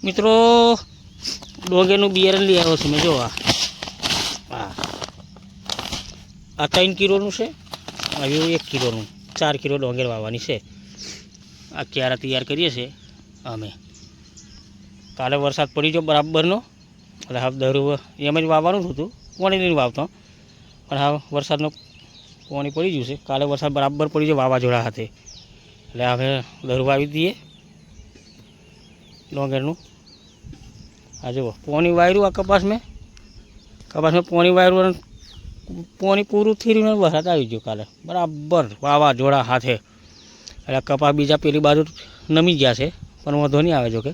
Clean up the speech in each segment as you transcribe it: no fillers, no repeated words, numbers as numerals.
મિત્રો ડોંગરનું બિયારણ લઈ આવ્યો છું મેં. જો આ 3 કિલોનું છે, આવ્યું 1 કિલોનું. 4 કિલો ડોંગર વાવવાની છે. આ ક્યારા તૈયાર કરીએ છીએ અમે. કાલે વરસાદ પડી ગયો બરાબરનો, એટલે હા દરું એમ જ વાવવાનું હતું, પાણી નહીં વાવતો, પણ હા વરસાદનો પાણી પડી ગયું છે. કાલે વરસાદ બરાબર પડી ગયો વાવાઝોડા હાથે, એટલે હવે દરું વાવી દઈએ ડોંગરનું. આ જુઓ પાણી વાયરું, આ કપાસમાં પાણી વાયરું, પાણી પૂરું થઈ રહ્યું, વરસાદ આવી ગયો કાલે બરાબર વાવાઝોડા હાથે. એટલે કપાસ બીજા પેલી બાજુ નમી ગયા છે, પણ વાંધો નહીં આવે. જો કે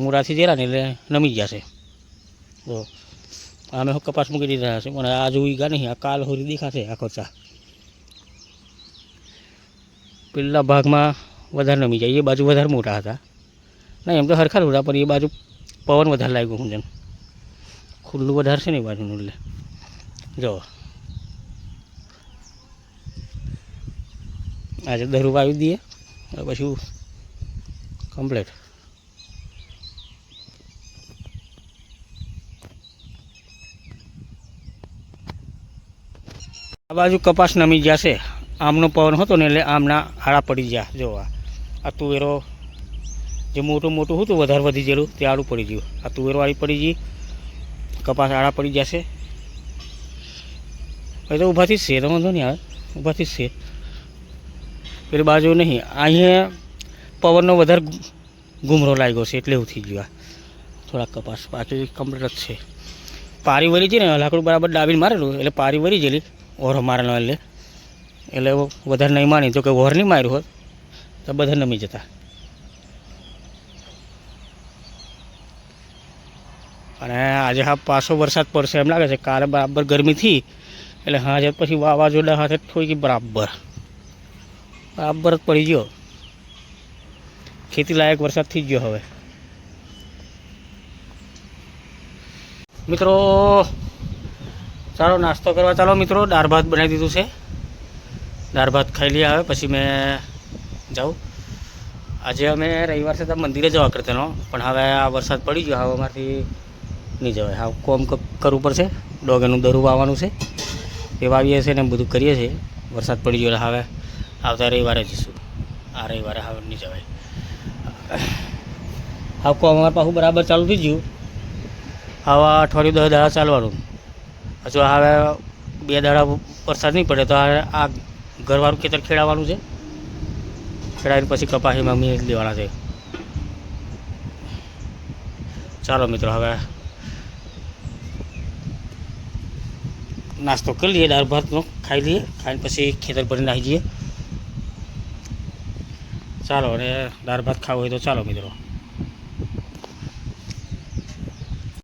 મૂળાથી જેરા ને એટલે નમી ગયા છે. તો અમે કપાસ મૂકી દીધા છે, પણ આ જોઈ ગયા નહીં. આ કાલ હોરી દેખાશે આખો ચા. પેલા ભાગમાં વધારે નમી જાય, એ બાજુ વધારે મોટા હતા. નહીં એમ તો હરખા હતા, પણ એ બાજુ પવન વધારે લાગ્યો. હું જેમ ખુલ્લું વધારે છે ને એ બાજુનું, એટલે જો આજે દરું વાવી દઈએ પછી કમ્પ્લીટ. આ બાજુ કપાસ નમી ગયા છે. આમનો પવન હતો ને એટલે આમના આડા પડી ગયા. જો આ તુવેરો જે મોટું મોટું હતું વધારે વધી ગયેલું તે આડું પડી ગયું. આ તુવેરો આડી પડી ગઈ, કપાસ આડા પડી જશે. હવે તો ઊભાથી જ છે, તો વાંધો નહીં આવે, ઊભાથી જ છે. પેલી બાજુ નહીં, અહીંયા પવનનો વધારે ઘૂમરો લાગ્યો છે એટલે એવું થઈ ગયું. થોડાક કપાસ પાછું કમ્પ્લીટ જ છે. પારી વળી છે ને, લાકડું બરાબર ડાબીને મારેલું એટલે પારી વળી ગયેલી ઓરો મારેલો, એટલે વધારે નહીં માની. તો કે વોર નહીં માર્યું હોત તો બધા નમી જતા. અને આજે હા પાછો વરસાદ પડશે એમ લાગે છે. કાલે બરાબર ગરમી થઈ, એટલે હાજર પછી વાવાઝોડા હાથે થોડી ગઈ બરાબર જ પડી ગયો. ખેતી લાયક વરસાદ થઈ ગયો. હવે મિત્રો ચાલો નાસ્તો કરવા ચાલો મિત્રો. દાળ ભાત બનાવી દીધું છે, દાળ ભાત ખાઈ લઈએ. આવે પછી મેં જાઉં. આજે અમે રવિવાર છે તો મંદિરે જવા કરતાનો, પણ હવે આ વરસાદ પડી ગયો, હવે અમારાથી નહીં જવાય. હા કોમ કરવું પડશે. ડોંગરનું દરું વાવવાનું છે, એ વાવીએ છીએ ને બધું કરીએ છીએ. વરસાદ પડી ગયો એટલે હવે આવતા રવિવારે જઈશું. આ રવિવારે હવે નહીં જવાય. હા કોમ અમારે પાછું બરાબર ચાલુ થઈ ગયું. હવે અઠવાડિયું 10 દાડા ચાલવાનું. હજુ હવે 2 દાડા વરસાદ નહીં પડે તો આ ઘરવાળું ખેતર ખેડાવવાનું છે. ખેડાવીને પછી કપાસીમાં મેં લેવાના છે. ચાલો મિત્રો હવે નાસ્તો કરી લઈએ, દાળ ભાતનો ખાઈ લઈએ. ખાઈને પછી ખેતર ભરીને આવી જઈએ. ચાલો, અને દાળ ભાત ખાવું હોય તો ચાલો મિત્રો.